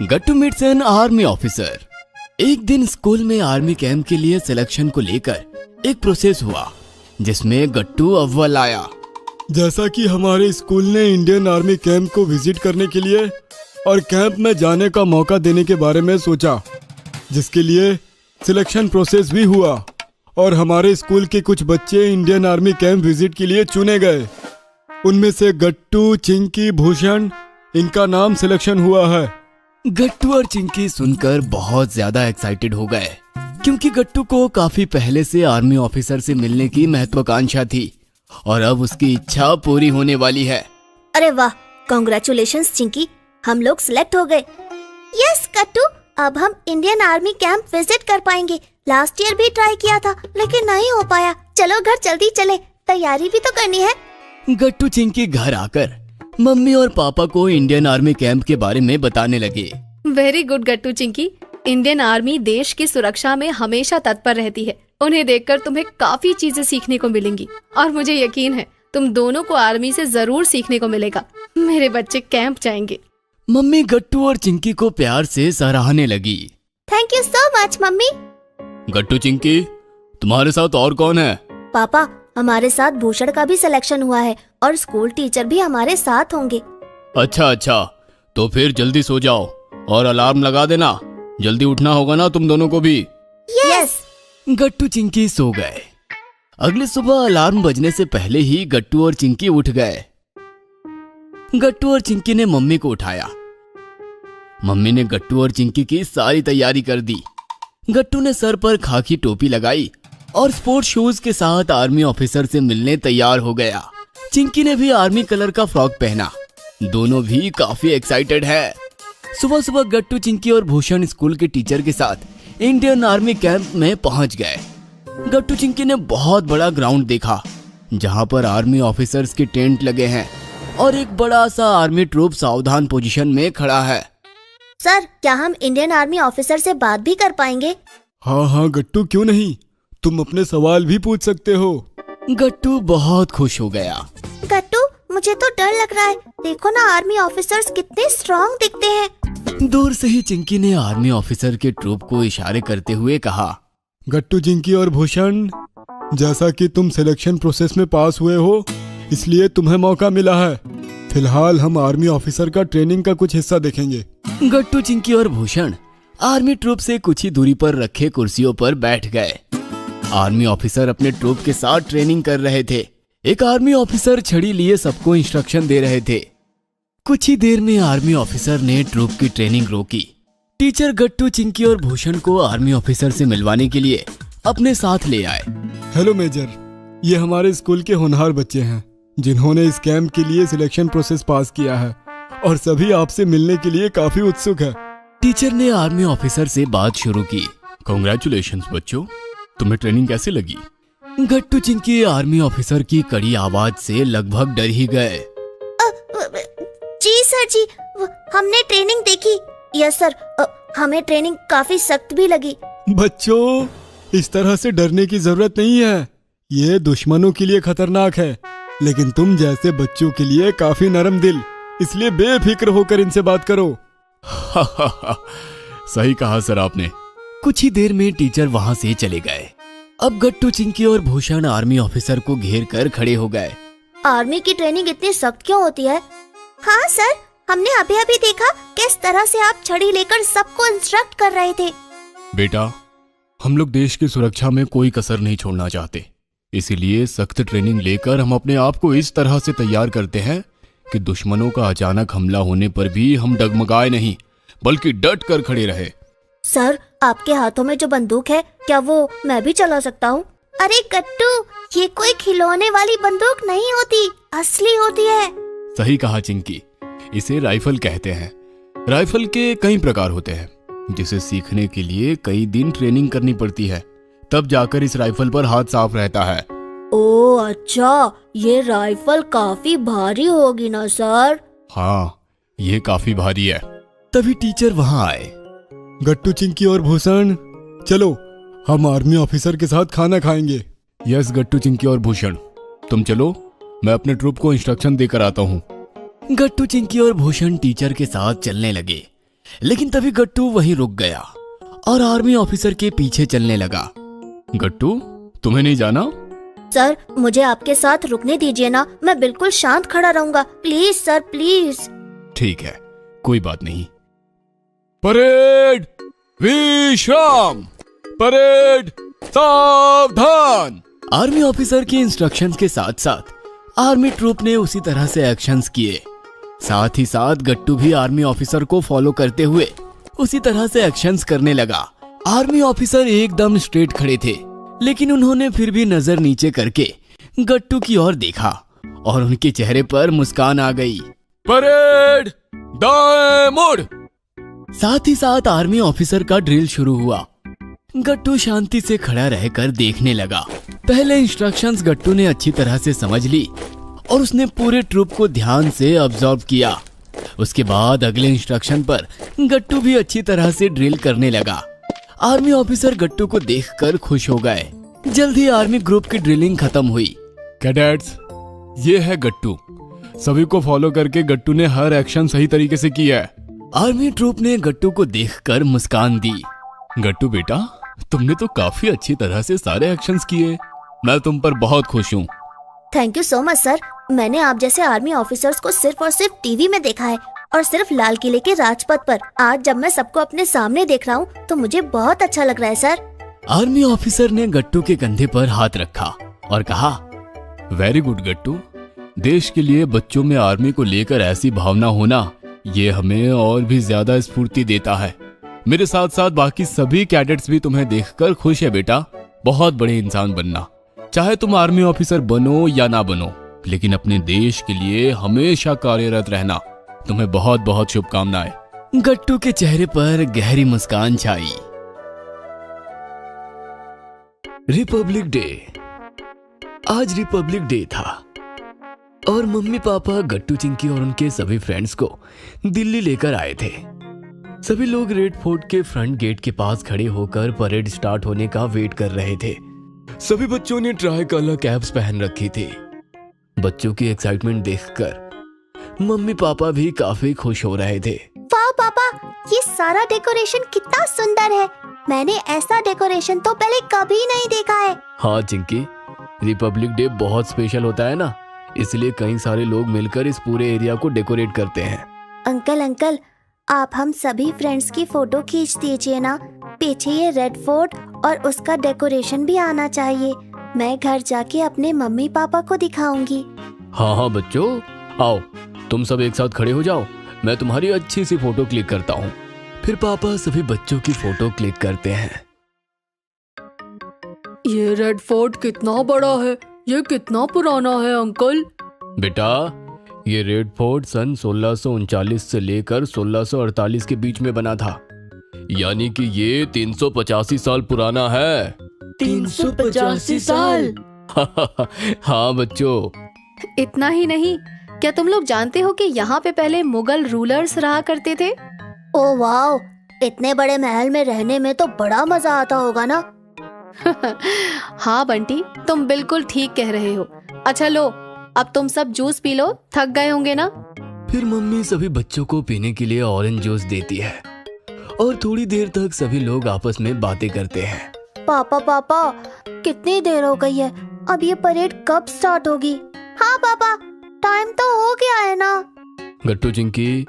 Gattu meets an army officer. एक दिन school में आर्मी कैंप के लिए सिलेक्शन को लेकर एक प्रोसेस हुआ जिसमें गट्टू अव्वल आया। जैसा कि हमारे स्कूल ने इंडियन आर्मी कैंप को विजिट करने के लिए और कैंप में जाने का मौका देने के बारे में सोचा, जिसके लिए सिलेक्शन प्रोसेस भी हुआ और हमारे स्कूल के कुछ बच्चे इंडियन आर्मी कैंप विजिट के लिए चुने गए। उनमें से गट्टू, चिंकी, भूषण, इनका नाम सिलेक्शन हुआ है। गट्टू और चिंकी सुनकर बहुत ज्यादा एक्साइटेड हो गए क्योंकि गट्टू को काफी पहले से आर्मी ऑफिसर से मिलने की महत्वाकांक्षा थी और अब उसकी इच्छा पूरी होने वाली है। अरे वाह, कांग्रेचुलेशंस चिंकी, हम लोग सिलेक्ट हो गए। यस गट्टू, अब हम इंडियन आर्मी कैंप विजिट कर पाएंगे। लास्ट ईयर भी ट्राई किया था लेकिन नहीं हो पाया। चलो घर जल्दी चले, तैयारी भी तो करनी है। गट्टू चिंकी घर आकर मम्मी और पापा को इंडियन आर्मी कैंप के बारे में बताने लगे। वेरी गुड गट्टू चिंकी, इंडियन आर्मी देश की सुरक्षा में हमेशा तत्पर रहती है। उन्हें देखकर तुम्हें काफी चीजें सीखने को मिलेंगी और मुझे यकीन है तुम दोनों को आर्मी से जरूर सीखने को मिलेगा। मेरे बच्चे कैंप जाएंगे। मम्मी गट्टू और चिंकी को प्यार से सराहने लगी। Thank you so much mummy. Gattu Chinki, तुम्हारे साथ और कौन है? पापा, हमारे साथ भूषण का भी सिलेक्शन हुआ है और स्कूल टीचर भी हमारे साथ होंगे। अच्छा, तो फिर जल्दी सो जाओ और अलार्म लगा देना। जल्दी उठना होगा ना तुम दोनों को भी। यस। गट्टू चिंकी सो गए। अगली सुबह अलार्म बजने से पहले ही गट्टू और चिंकी उठ गए। गट्टू और चिंकी ने मम्मी को उठाया। मम्मी ने गट्टू और चिंकी की सारी तैयारी कर दी। गट्टू ने सर पर खाकी टोपी लगाई और स्पोर्ट्स शूज के साथ आर्मी ऑफिसर से मिलने तैयार हो गया। चिंकी ने भी आर्मी कलर का फ्रॉक पहना। दोनों भी काफी एक्साइटेड है। सुबह सुबह गट्टू, चिंकी और भूषण स्कूल के टीचर के साथ इंडियन आर्मी कैंप में पहुंच गए। गट्टू चिंकी ने बहुत बड़ा ग्राउंड देखा जहां पर आर्मी ऑफिसर्स के टेंट लगे हैं और एक बड़ा सा आर्मी ट्रूप सावधान पोजीशन में खड़ा है। सर, क्या हम इंडियन आर्मी ऑफिसर से बात भी कर पाएंगे? हाँ गट्टू, क्यों नहीं, तुम अपने सवाल भी पूछ सकते हो। गट्टू बहुत खुश हो गया। गट्टू, मुझे तो डर लग रहा है। देखो ना, आर्मी ऑफिसर्स कितने स्ट्रॉन्ग दिखते हैं। दूर से ही चिंकी ने आर्मी ऑफिसर के ट्रूप को इशारे करते हुए कहा। गट्टू, चिंकी और भूषण, जैसा कि तुम सिलेक्शन प्रोसेस में पास हुए हो इसलिए तुम्हें मौका मिला है। फिलहाल हम आर्मी ऑफिसर का ट्रेनिंग का कुछ हिस्सा देखेंगे। गट्टू, चिंकी और भूषण आर्मी ट्रूप से कुछ ही दूरी पर रखे कुर्सियों पर बैठ गए। आर्मी ऑफिसर अपने ट्रूप के साथ ट्रेनिंग कर रहे थे। एक आर्मी ऑफिसर छड़ी लिए सबको इंस्ट्रक्शन दे रहे थे। कुछ ही देर में आर्मी ऑफिसर ने ट्रूप की ट्रेनिंग रोकी। टीचर गट्टू, चिंकी और भूषण को आर्मी ऑफिसर से मिलवाने के लिए अपने साथ ले आए। हेलो मेजर, ये हमारे स्कूल के होनहार बच्चे हैं जिन्होंने इस कैंप के लिए सिलेक्शन प्रोसेस पास किया है और सभी आपसे मिलने के लिए काफी उत्सुक है। टीचर ने आर्मी ऑफिसर से बात शुरू की। कांग्रेचुलेशंस बच्चों, तुम्हें ट्रेनिंग कैसे लगी? गट्टू, चिंकी आर्मी ऑफिसर की कड़ी आवाज से लगभग डर ही गए। जी सर जी, हमने ट्रेनिंग देखी। यस सर, हमें ट्रेनिंग काफी सख्त भी लगी। बच्चों, इस तरह से डरने की जरूरत नहीं है। ये दुश्मनों के लिए खतरनाक है, लेकिन तुम जैसे बच्चों के लिए काफी नरम दिल, इसलिए बेफिक्र होकर इनसे बात करो। सही कहा सर आपने। कुछ ही देर में टीचर वहां से चले गए। अब गट्टू, चिंकी और भूषण आर्मी ऑफिसर को घेर कर खड़े हो गए। आर्मी की ट्रेनिंग इतनी सख्त क्यों होती है? हाँ सर, हमने अभी अभी देखा किस तरह से आप छड़ी लेकर सबको इंस्ट्रक्ट कर रहे थे। बेटा, हम लोग देश की सुरक्षा में कोई कसर नहीं छोड़ना चाहते, इसीलिए सख्त ट्रेनिंग लेकर हम अपने आप को इस तरह से तैयार करते हैं कि दुश्मनों का अचानक हमला होने पर भी हम डगमगाए नहीं बल्कि डट कर खड़े रहे। सर, आपके हाथों में जो बंदूक है, क्या वो मैं भी चला सकता हूँ? अरे गट्टू, ये कोई खिलौने वाली बंदूक नहीं होती, असली होती है। सही कहा चिंकी, इसे राइफल कहते हैं। राइफल के कई प्रकार होते हैं जिसे सीखने के लिए कई दिन ट्रेनिंग करनी पड़ती है, तब जाकर इस राइफल पर हाथ साफ रहता है। ओ अच्छा, ये राइफल काफी भारी होगी ना सर? हाँ, ये काफी भारी है। तभी टीचर वहाँ आए। गट्टू, चिंकी और भूषण, चलो हम आर्मी ऑफिसर के साथ खाना खाएंगे। यस गट्टू, चिंकी और भूषण, तुम चलो, मैं अपने ट्रूप को इंस्ट्रक्शन देकर आता हूँ। गट्टू, चिंकी और भूषण टीचर के साथ चलने लगे। लेकिन तभी गट्टू वहीं रुक गया और आर्मी ऑफिसर के पीछे चलने लगा। गट्टू, तुम्हें नहीं जाना? सर, मुझे आपके साथ रुकने दीजिए ना, मैं बिल्कुल शांत खड़ा रहूंगा। Please sir, please. ठीक है, कोई बात नहीं। परेड विश्राम, परेड सावधान। आर्मी ऑफिसर के इंस्ट्रक्शंस के साथ साथ आर्मी ट्रूप ने उसी तरह से एक्शंस किए। साथ ही साथ गट्टू भी आर्मी ऑफिसर को फॉलो करते हुए उसी तरह से एक्शंस करने लगा। आर्मी ऑफिसर एकदम स्ट्रेट खड़े थे, लेकिन उन्होंने फिर भी नजर नीचे करके गट्टू की ओर देखा और उनके चेहरे पर मुस्कान आ गई। परेड दाएं मुड़। साथ ही साथ आर्मी ऑफिसर का ड्रिल शुरू हुआ। गट्टू शांति से खड़ा रहकर देखने लगा। पहले इंस्ट्रक्शंस गट्टू ने अच्छी तरह से समझ ली और उसने पूरे ट्रूप को ध्यान से ऑब्जर्व किया। उसके बाद अगले इंस्ट्रक्शन पर गट्टू भी अच्छी तरह से ड्रिल करने लगा। आर्मी ऑफिसर गट्टू को देखकर खुश हो गए। जल्द ही आर्मी ग्रुप की ड्रिलिंग खत्म हुई। कैडेट्स, ये है गट्टू। सभी को फॉलो करके गट्टू ने हर एक्शन सही तरीके से किया है। आर्मी ट्रूप ने गट्टू को देखकर मुस्कान दी। गट्टू बेटा, तुमने तो काफी अच्छी तरह से सारे एक्शंस किए। मैं तुम पर बहुत खुश हूँ। Thank you so much sir. मैंने आप जैसे आर्मी ऑफिसर्स को सिर्फ और सिर्फ टीवी में देखा है और सिर्फ लाल किले के राजपथ पर। आज जब मैं सबको अपने सामने देख रहा हूँ तो मुझे बहुत अच्छा लग रहा है सर। आर्मी ऑफिसर ने गट्टू के कंधे पर हाथ रखा और कहा, वेरी गुड गट्टू। देश के लिए बच्चों में आर्मी को लेकर ऐसी भावना होना, ये हमें और भी ज्यादा स्फूर्ति देता है। मेरे साथ साथ बाकी सभी कैडेट्स भी तुम्हें देखकर खुश है बेटा। बहुत बड़े इंसान बनना, चाहे तुम आर्मी ऑफिसर बनो या ना बनो, लेकिन अपने देश के लिए हमेशा कार्यरत रहना। तुम्हें बहुत बहुत शुभकामनाएं। गट्टू के चेहरे पर गहरी मुस्कान छाई। Republic day. आज रिपब्लिक डे था और मम्मी पापा गट्टू चिंकी और उनके सभी फ्रेंड्स को दिल्ली लेकर आए थे। सभी लोग रेड फोर्ट के फ्रंट गेट के पास खड़े होकर परेड स्टार्ट होने का वेट कर रहे थे। सभी बच्चों ने ट्राई कलर कैप्स पहन रखी थी। बच्चों की एक्साइटमेंट देखकर मम्मी पापा भी काफी खुश हो रहे थे। वाह पापा, ये सारा डेकोरेशन कितना सुंदर है। मैंने ऐसा डेकोरेशन तो पहले कभी नहीं देखा है। हाँ चिंकी, रिपब्लिक डे बहुत स्पेशल होता है ना, इसलिए कई सारे लोग मिलकर इस पूरे एरिया को डेकोरेट करते हैं। अंकल, आप हम सभी फ्रेंड्स की फोटो खींच दीजिए ना। पीछे ये रेड फोर्ट और उसका डेकोरेशन भी आना चाहिए। मैं घर जाके अपने मम्मी पापा को दिखाऊंगी। हाँ बच्चों, आओ तुम सब एक साथ खड़े हो जाओ, मैं तुम्हारी अच्छी सी फोटो क्लिक करता हूँ। फिर पापा सभी बच्चों की फोटो क्लिक करते हैं। ये रेड फोर्ट कितना बड़ा है, ये कितना पुराना है अंकल? बेटा, ये रेड फोर्ट सन 1639 से लेकर 1648 के बीच में बना था, यानी कि ये 385 साल पुराना है। 385 साल? हाँ बच्चों। इतना ही नहीं, क्या तुम लोग जानते हो कि यहाँ पे पहले मुगल रूलर्स रहा करते थे? ओ वाओ, इतने बड़े महल में रहने में तो बड़ा मजा आता होगा ना। हाँ बंटी, तुम बिल्कुल ठीक कह रहे हो। अच्छा लो, अब तुम सब जूस पी लो, थक गए होंगे ना। फिर मम्मी सभी बच्चों को पीने के लिए ऑरेंज जूस देती है और थोड़ी देर तक सभी लोग आपस में बातें करते हैं। पापा, कितनी देर हो गई है, अब ये परेड कब स्टार्ट होगी? हाँ पापा, टाइम तो हो गया है ना। गट्टू चिंकी,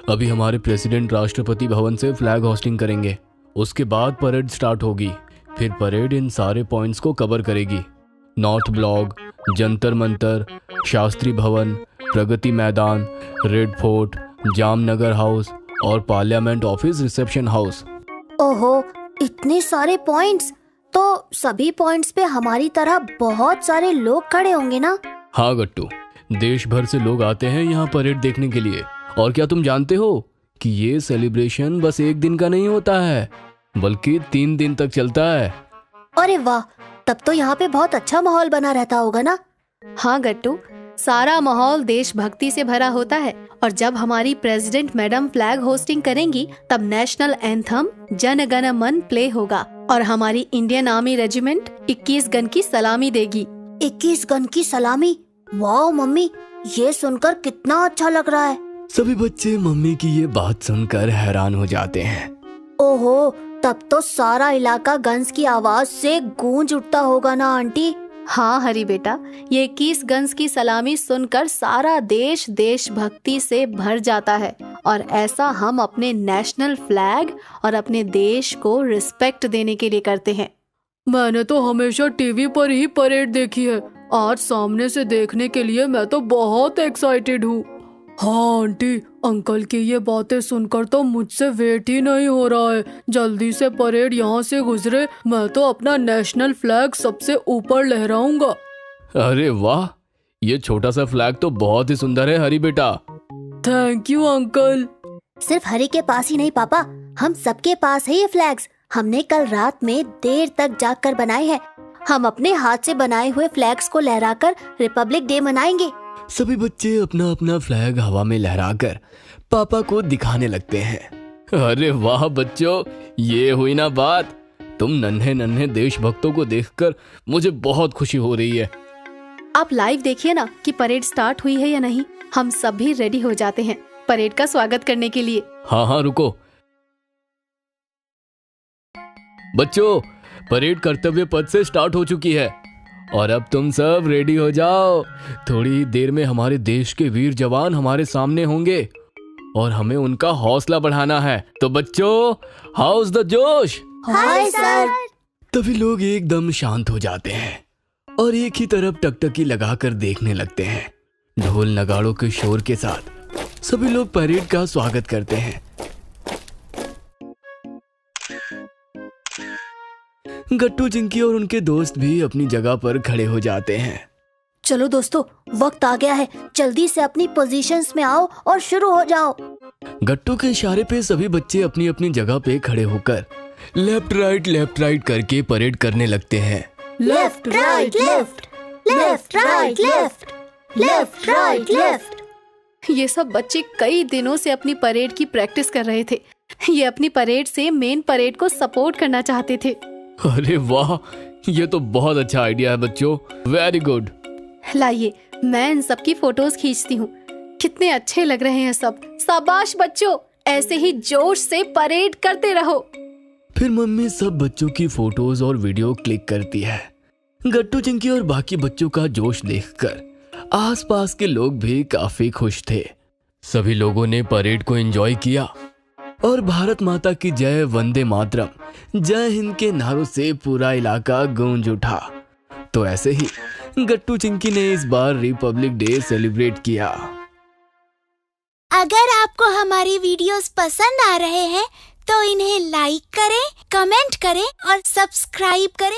अभी हमारे प्रेसिडेंट राष्ट्रपति भवन से फ्लैग होस्टिंग करेंगे, उसके बाद परेड स्टार्ट होगी। फिर परेड इन सारे पॉइंट्स को कवर करेगी। नॉर्थ ब्लॉक, जंतर मंतर, शास्त्री भवन, Pragati Maidan, red fort, Jamnagar house और पार्लियामेंट ऑफिस रिसेप्शन हाउस। ओहो, इतने सारे पॉइंट्स, तो सभी पॉइंट्स पे हमारी तरह बहुत सारे लोग खड़े होंगे ना। हाँ गट्टू, देश भर से लोग आते हैं यहाँ परेड देखने के लिए। और क्या तुम जानते हो कि ये सेलिब्रेशन बस एक दिन का नहीं होता है, बल्कि 3 दिन तक चलता है। अरे वाह, तब तो यहाँ पे बहुत अच्छा माहौल बना रहता होगा ना। हाँ गट्टू, सारा माहौल देशभक्ति से भरा होता है। और जब हमारी प्रेसिडेंट मैडम फ्लैग होस्टिंग करेंगी, तब नेशनल एंथम जन गण मन प्ले होगा और हमारी इंडियन आर्मी रेजिमेंट 21 गन की सलामी देगी। 21 गन की सलामी? वाह मम्मी, ये सुनकर कितना अच्छा लग रहा है। सभी बच्चे मम्मी की ये बात सुनकर हैरान हो जाते हैं। ओहो, तब तो सारा इलाका गन्स की आवाज से गूंज उठता होगा ना आंटी। हाँ हरी बेटा, ये 21 गन्स की सलामी सुनकर सारा देश देशभक्ति से भर जाता है और ऐसा हम अपने नेशनल फ्लैग और अपने देश को रिस्पेक्ट देने के लिए करते हैं। मैंने तो हमेशा टीवी पर ही परेड देखी है, आज सामने से देखने के लिए मैं तो बहुत एक्साइटेड हूँ। हाँ आंटी, अंकल की ये बातें सुनकर तो मुझसे वेट ही नहीं हो रहा है, जल्दी से परेड यहाँ से गुजरे, मैं तो अपना नेशनल फ्लैग सबसे ऊपर लहराऊंगा। अरे वाह, ये छोटा सा फ्लैग तो बहुत ही सुंदर है हरी बेटा। Thank you uncle. सिर्फ हरी के पास ही नहीं पापा, हम सबके पास है ये फ्लैग्स। हमने कल रात में देर तक जागकर बनाए हैं। हम अपने हाथ से बनाए हुए फ्लैग्स को लहराकर रिपब्लिक डे मनाएंगे। सभी बच्चे अपना अपना फ्लैग हवा में लहराकर पापा को दिखाने लगते हैं। अरे वाह बच्चों, ये हुई ना बात। तुम नन्हे नन्हे देशभक्तों को देखकर मुझे बहुत खुशी हो रही है। आप लाइव देखिए ना कि परेड स्टार्ट हुई है या नहीं। हम सभी रेडी हो जाते हैं परेड का स्वागत करने के लिए। हाँ रुको बच्चों, परेड कर्तव्य पथ से स्टार्ट हो चुकी है और अब तुम सब रेडी हो जाओ। थोड़ी ही देर में हमारे देश के वीर जवान हमारे सामने होंगे और हमें उनका हौसला बढ़ाना है। तो बच्चों, हाउस द जोश। Hi sir. तभी लोग एकदम शांत हो जाते हैं और एक ही तरफ टकटकी लगाकर देखने लगते हैं। ढोल नगाड़ों के शोर के साथ सभी लोग परेड का स्वागत करते हैं। गट्टू, चिंकी और उनके दोस्त भी अपनी जगह पर खड़े हो जाते हैं। चलो दोस्तों, वक्त आ गया है, जल्दी से अपनी पोजीशंस में आओ और शुरू हो जाओ। गट्टू के इशारे पे सभी बच्चे अपनी अपनी जगह पे खड़े होकर लेफ्ट राइट करके परेड करने लगते हैं। Left right left, left right left, left right left. ये सब बच्चे कई दिनों से अपनी परेड की प्रैक्टिस कर रहे थे। ये अपनी परेड से मेन परेड को सपोर्ट करना चाहते थे। अरे वाह, ये तो बहुत अच्छा आइडिया है बच्चों, वेरी गुड। लाइए, मैं इन सब की फोटोज खींचती हूँ। कितने अच्छे लग रहे हैं सब। शाबाश बच्चों, ऐसे ही जोश से परेड करते रहो। फिर मम्मी सब बच्चों की फोटोज और वीडियो क्लिक करती है। गट्टू, चिंकी और बाकी बच्चों का जोश देखकर आसपास के लोग भी काफी खुश थे। सभी लोगों ने परेड को एंजॉय किया और भारत माता की जय, वंदे मातरम, जय हिंद के नारों से पूरा इलाका गूंज उठा। तो ऐसे ही गट्टू, चिंकी ने इस बार रिपब्लिक डे सेलिब्रेट किया। अगर आपको हमारी वीडियोस पसंद आ रहे हैं तो इन्हें लाइक करें, कमेंट करें और सब्सक्राइब करें।